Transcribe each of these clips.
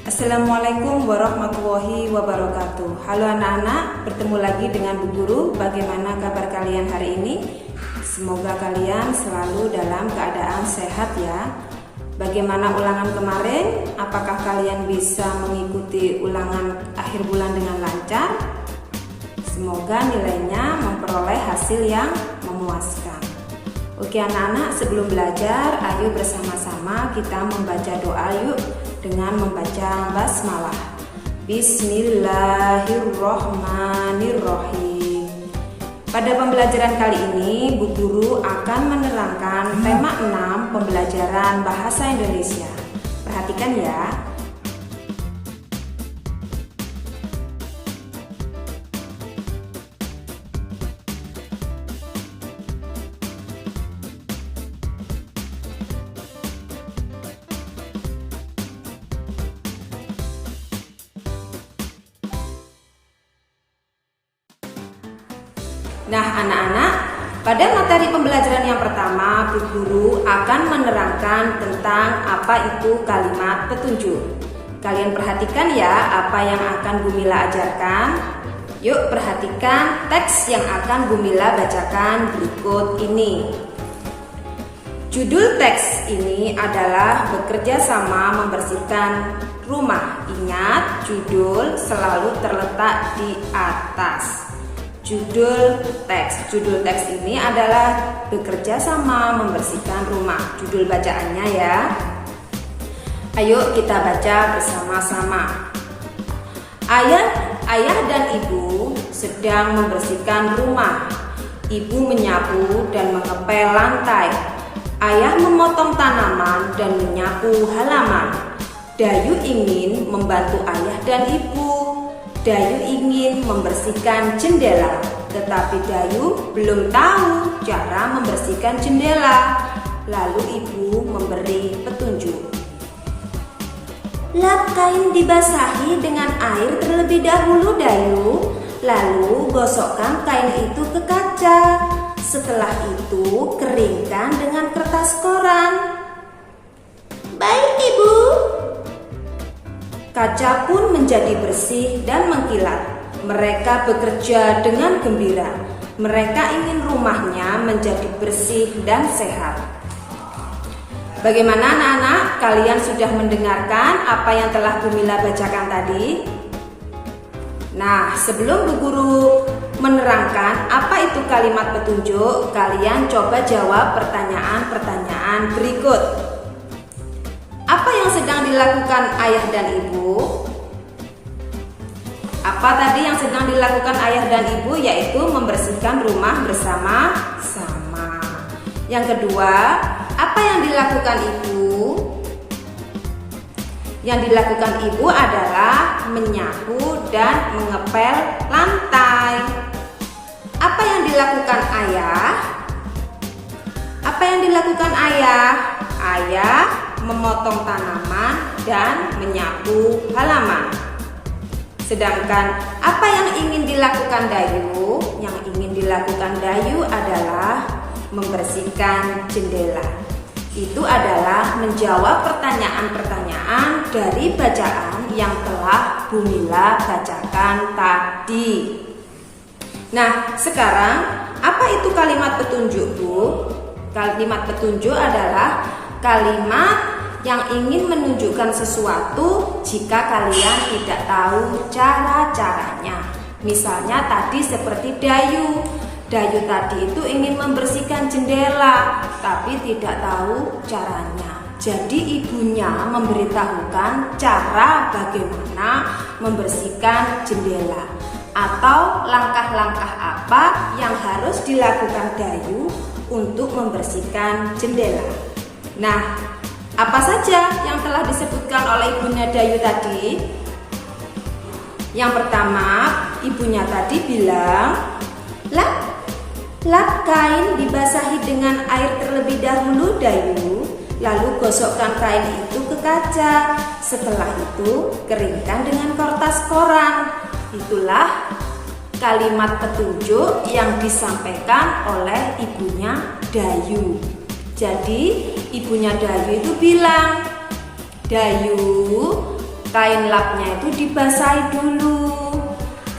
Assalamualaikum warahmatullahi wabarakatuh. Halo anak-anak, bertemu lagi dengan Bu Guru. Bagaimana kabar kalian hari ini? Semoga kalian selalu dalam keadaan sehat ya. Bagaimana ulangan kemarin? Apakah kalian bisa mengikuti ulangan akhir bulan dengan lancar? Semoga nilainya memperoleh hasil yang memuaskan. Oke anak-anak, sebelum belajar, ayo bersama-sama kita membaca doa yuk dengan membaca basmalah. Bismillahirrohmanirrohim. Pada pembelajaran kali ini, Bu Guru akan menerangkan tema 6 pembelajaran bahasa Indonesia. Perhatikan ya. Nah anak-anak, pada materi pembelajaran yang pertama, Bu Guru akan menerangkan tentang apa itu kalimat petunjuk. Kalian perhatikan ya apa yang akan Bu Mila ajarkan. Yuk perhatikan teks yang akan Bu Mila bacakan berikut ini. Judul teks ini adalah bekerja sama membersihkan rumah. Ingat, judul selalu terletak di atas. Judul teks ini adalah bekerja sama membersihkan rumah. Judul bacaannya ya. Ayo kita baca bersama-sama. Ayah dan ibu sedang membersihkan rumah. Ibu menyapu dan mengepel lantai. Ayah memotong tanaman dan menyapu halaman. Dayu ingin membantu ayah dan ibu. Dayu ingin membersihkan jendela, tetapi Dayu belum tahu cara membersihkan jendela. Lalu ibu memberi petunjuk. Lap kain dibasahi dengan air terlebih dahulu Dayu, lalu gosokkan kain itu ke kaca. Setelah itu keringkan dengan kertas koran. Baik ibu. Kaca pun menjadi bersih dan mengkilat. Mereka bekerja dengan gembira. Mereka ingin rumahnya menjadi bersih dan sehat. Bagaimana anak-anak? Kalian sudah mendengarkan apa yang telah Bu Mila bacakan tadi? Nah, sebelum Bu Guru menerangkan apa itu kalimat petunjuk, kalian coba jawab pertanyaan-pertanyaan berikut. Apa yang sedang dilakukan ayah dan ibu? Apa tadi yang sedang dilakukan ayah dan ibu? Yaitu membersihkan rumah bersama-sama. Yang kedua, apa yang dilakukan ibu? Yang dilakukan ibu adalah menyapu dan mengepel lantai. Apa yang dilakukan ayah? Apa yang dilakukan ayah? Ayah memotong tanaman dan menyapu halaman. Sedangkan apa yang ingin dilakukan Dayu? Yang ingin dilakukan Dayu adalah membersihkan jendela. Itu adalah menjawab pertanyaan-pertanyaan dari bacaan yang telah Bu Mila bacakan tadi. Nah, sekarang apa itu kalimat petunjuk, Bu? Kalimat petunjuk adalah kalimat yang ingin menunjukkan sesuatu jika kalian tidak tahu cara-caranya. Misalnya tadi seperti Dayu. Dayu tadi itu ingin membersihkan jendela, tapi tidak tahu caranya. Jadi ibunya memberitahukan cara bagaimana membersihkan jendela atau langkah-langkah apa yang harus dilakukan Dayu untuk membersihkan jendela. Nah, apa saja yang telah disebutkan oleh ibunya Dayu tadi? Yang pertama, ibunya tadi bilang, lap kain dibasahi dengan air terlebih dahulu Dayu, lalu gosokkan kain itu ke kaca. Setelah itu keringkan dengan kertas koran. Itulah kalimat petunjuk yang disampaikan oleh ibunya Dayu. Jadi ibunya Dayu itu bilang, Dayu, kain lapnya itu dibasahi dulu.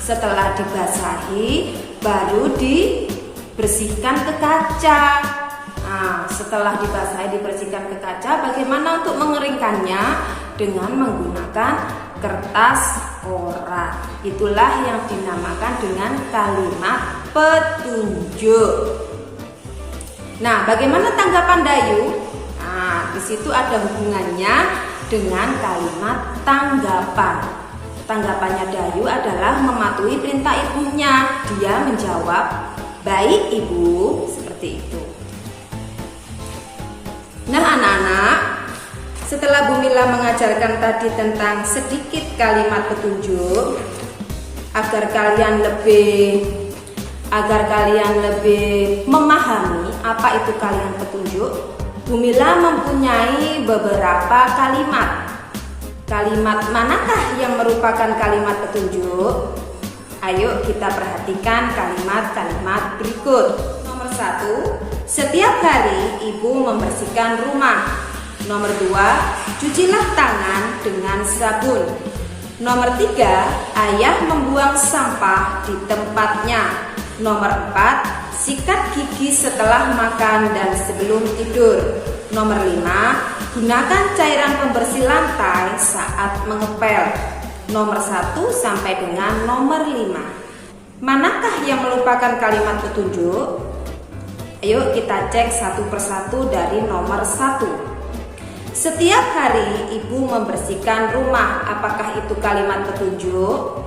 Setelah dibasahi, baru dibersihkan ke kaca. Nah, setelah dibasahi dibersihkan ke kaca, bagaimana untuk mengeringkannya? Dengan menggunakan kertas koran. Itulah yang dinamakan dengan kalimat petunjuk. Nah, bagaimana tanggapan Dayu? Nah, di situ ada hubungannya dengan kalimat tanggapan. Tanggapannya Dayu adalah mematuhi perintah ibunya. Dia menjawab, "Baik, Ibu." Seperti itu. Nah, anak-anak, setelah Bu Mila mengajarkan tadi tentang sedikit kalimat petunjuk, agar kalian lebih memahami apa itu kalimat petunjuk, Bu Mila mempunyai beberapa kalimat. Kalimat manakah yang merupakan kalimat petunjuk? Ayo kita perhatikan kalimat-kalimat berikut. Nomor 1, setiap hari ibu membersihkan rumah. Nomor 2, cucilah tangan dengan sabun. Nomor 3, ayah membuang sampah di tempatnya. Nomor 4, sikat gigi setelah makan dan sebelum tidur. Nomor 5, gunakan cairan pembersih lantai saat mengepel. Nomor 1 sampai dengan nomor 5. Manakah yang merupakan kalimat petunjuk? Ayo kita cek satu persatu dari nomor 1. Setiap hari ibu membersihkan rumah. Apakah itu kalimat petunjuk?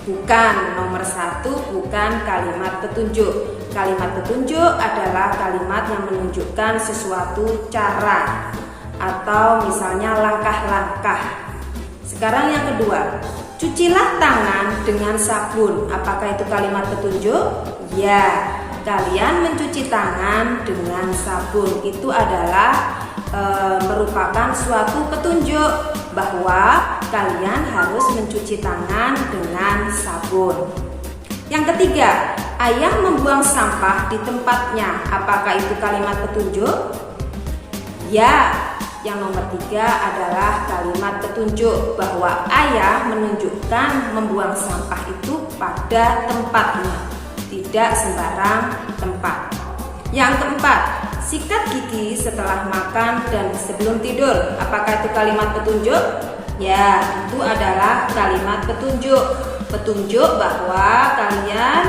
Bukan. Nomor 1 bukan kalimat petunjuk. Kalimat petunjuk adalah kalimat yang menunjukkan sesuatu cara atau misalnya langkah-langkah. Sekarang yang kedua, cucilah tangan dengan sabun. Apakah itu kalimat petunjuk? Ya, kalian mencuci tangan dengan sabun. Itu adalah merupakan suatu petunjuk bahwa kalian harus mencuci tangan dengan sabun. Yang ketiga, ayah membuang sampah di tempatnya. Apakah itu kalimat petunjuk? Ya, yang nomor 3 adalah kalimat petunjuk bahwa ayah menunjukkan membuang sampah itu pada tempatnya, tidak sembarang tempat. Yang keempat, sikat gigi setelah makan dan sebelum tidur. Apakah itu kalimat petunjuk? Ya, itu adalah kalimat petunjuk. Petunjuk bahwa kalian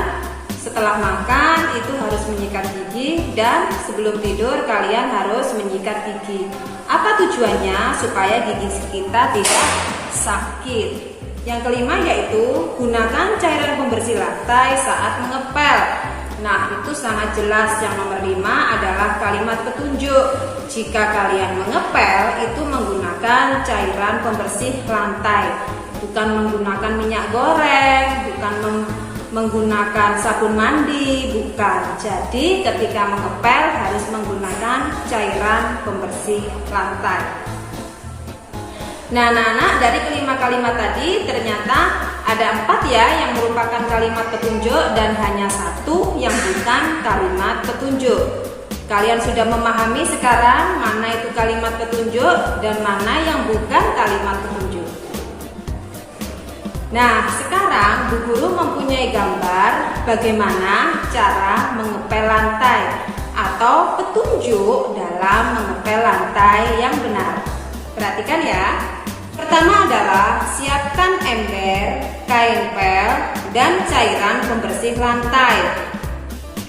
setelah makan itu harus menyikat gigi dan sebelum tidur kalian harus menyikat gigi. Apa tujuannya? Supaya gigi kita tidak sakit. Yang kelima yaitu gunakan cairan pembersih lantai saat mengepel. Nah, itu sangat jelas. Yang nomor 5 adalah kalimat petunjuk. Jika kalian mengepel itu menggunakan cairan pembersih lantai, bukan menggunakan minyak goreng, bukan menggunakan sabun mandi, bukan. Jadi ketika mengepel harus menggunakan cairan pembersih lantai. Nah, anak-anak, dari kelima kalimat tadi ternyata ada 4 ya yang merupakan kalimat petunjuk dan hanya 1 yang bukan kalimat petunjuk. Kalian sudah memahami sekarang mana itu kalimat petunjuk dan mana yang bukan kalimat petunjuk. Nah, sekarang Bu Guru mempunyai gambar bagaimana cara mengepel lantai atau petunjuk dalam mengepel lantai yang benar. Perhatikan ya. Pertama adalah siapkan ember, kain pel, dan cairan pembersih lantai.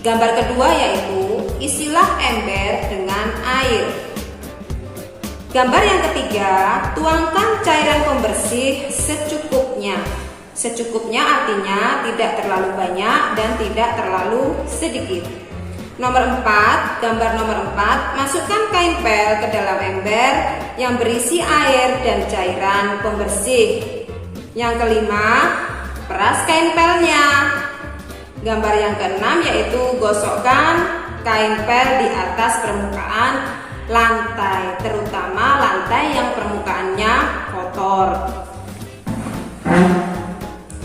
Gambar kedua yaitu isilah ember dengan air. Gambar yang ketiga, tuangkan cairan pembersih secukupnya. Secukupnya artinya tidak terlalu banyak dan tidak terlalu sedikit. Nomor 4, gambar nomor 4, masukkan kain pel ke dalam ember yang berisi air dan cairan pembersih. Yang kelima, peras kain pelnya. Gambar yang keenam yaitu gosokkan kain pel di atas permukaan lantai, terutama lantai yang permukaannya kotor.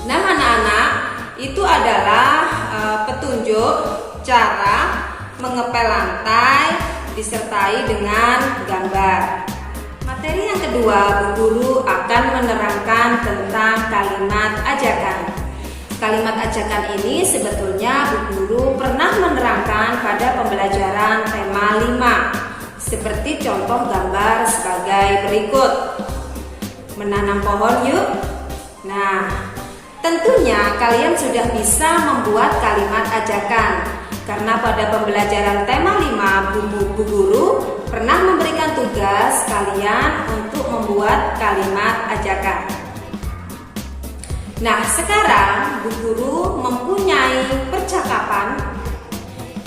Nah, anak-anak, itu adalah petunjuk cara mengepel lantai disertai dengan gambar. Materi yang kedua, Bu Guru akan menerangkan tentang kalimat ajakan. Kalimat ajakan ini sebetulnya Bu Guru pernah menerangkan pada pembelajaran tema 5. Seperti contoh gambar sebagai berikut. Menanam pohon yuk. Nah, tentunya kalian sudah bisa membuat kalimat ajakan. Karena pada pembelajaran tema 5 Bu Guru pernah memberikan tugas kalian untuk membuat kalimat ajakan. Nah, sekarang Bu Guru mempunyai percakapan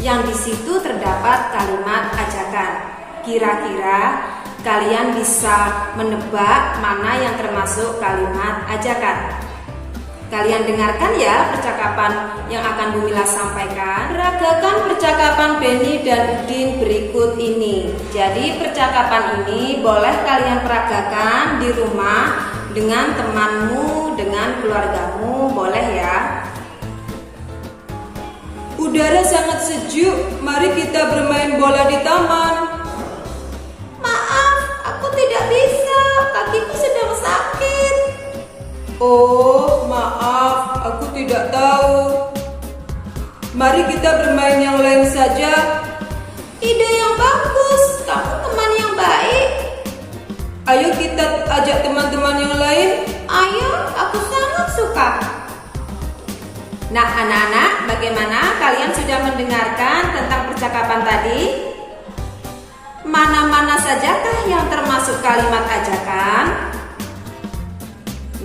yang di situ terdapat kalimat ajakan. Kira-kira kalian bisa menebak mana yang termasuk kalimat ajakan. Kalian dengarkan ya percakapan yang akan Bu Mila sampaikan. Peragakan percakapan Benny dan Udin berikut ini. Jadi percakapan ini boleh kalian peragakan di rumah dengan temanmu, dengan keluargamu, boleh ya. Udara sangat sejuk, mari kita bermain bola di taman. Maaf, aku tidak bisa, kakiku sedang sakit. Oh, maaf, aku tidak tahu. Mari kita bermain yang lain saja. Ide yang bagus, kamu teman yang baik. Ayo kita ajak teman-teman yang lain. Ayo, aku sangat suka. Nah, anak-anak, bagaimana kalian sudah mendengarkan tentang percakapan tadi? Mana-mana sajakah yang termasuk kalimat ajakan?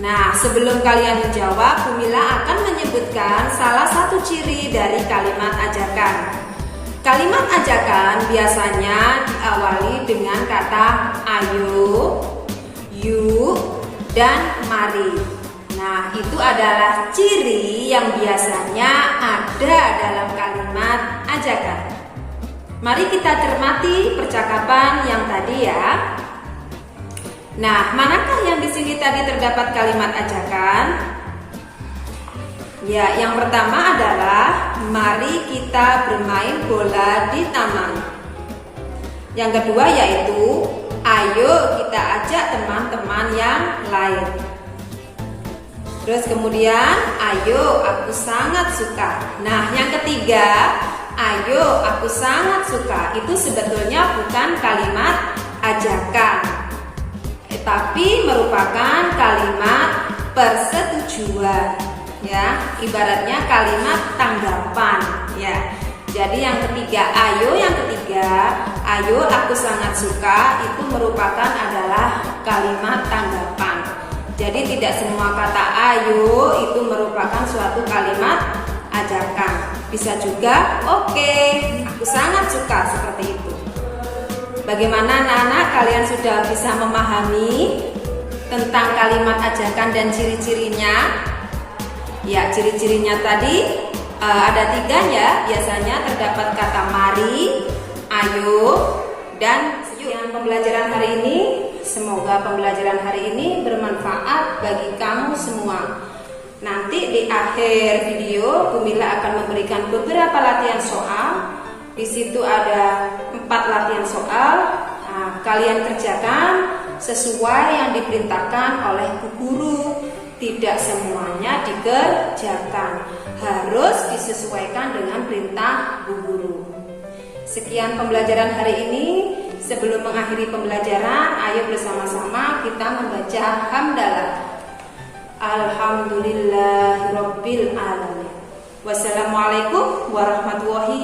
Nah, sebelum kalian menjawab, Bu Mila akan menyebutkan salah satu ciri dari kalimat ajakan. Kalimat ajakan biasanya diawali dengan kata ayo, yuk, dan mari. Nah, itu adalah ciri yang biasanya ada dalam kalimat ajakan. Mari kita cermati percakapan yang tadi ya. Nah, manakah yang di sini tadi terdapat kalimat ajakan? Ya, yang pertama adalah mari kita bermain bola di taman. Yang kedua yaitu ayo kita ajak teman-teman yang lain. Terus kemudian ayo aku sangat suka. Nah, yang ketiga, ayo aku sangat suka. Itu sebetulnya bukan kalimat ajakan, tapi merupakan kalimat persetujuan, ya, ibaratnya kalimat tanggapan, ya. Jadi yang ketiga, ayo aku sangat suka itu merupakan adalah kalimat tanggapan. Jadi tidak semua kata ayo itu merupakan suatu kalimat ajakan. Bisa juga oke, aku sangat suka, seperti itu. Bagaimana anak-anak, kalian sudah bisa memahami tentang kalimat ajakan dan ciri-cirinya? Ya, ciri-cirinya tadi ada 3 ya. Biasanya terdapat kata mari, ayo, dan sekian pembelajaran hari ini. Semoga pembelajaran hari ini bermanfaat bagi kamu semua. Nanti di akhir video Bu Mila akan memberikan beberapa latihan soal. Di situ ada 4 latihan soal. Nah, kalian kerjakan sesuai yang diperintahkan oleh Bu Guru. Tidak semuanya dikerjakan, harus disesuaikan dengan perintah Bu Guru. Sekian pembelajaran hari ini. Sebelum mengakhiri pembelajaran, ayo bersama-sama kita membaca hamdalah. Alhamdulillahirabbil alamin. Wassalamualaikum warahmatullahi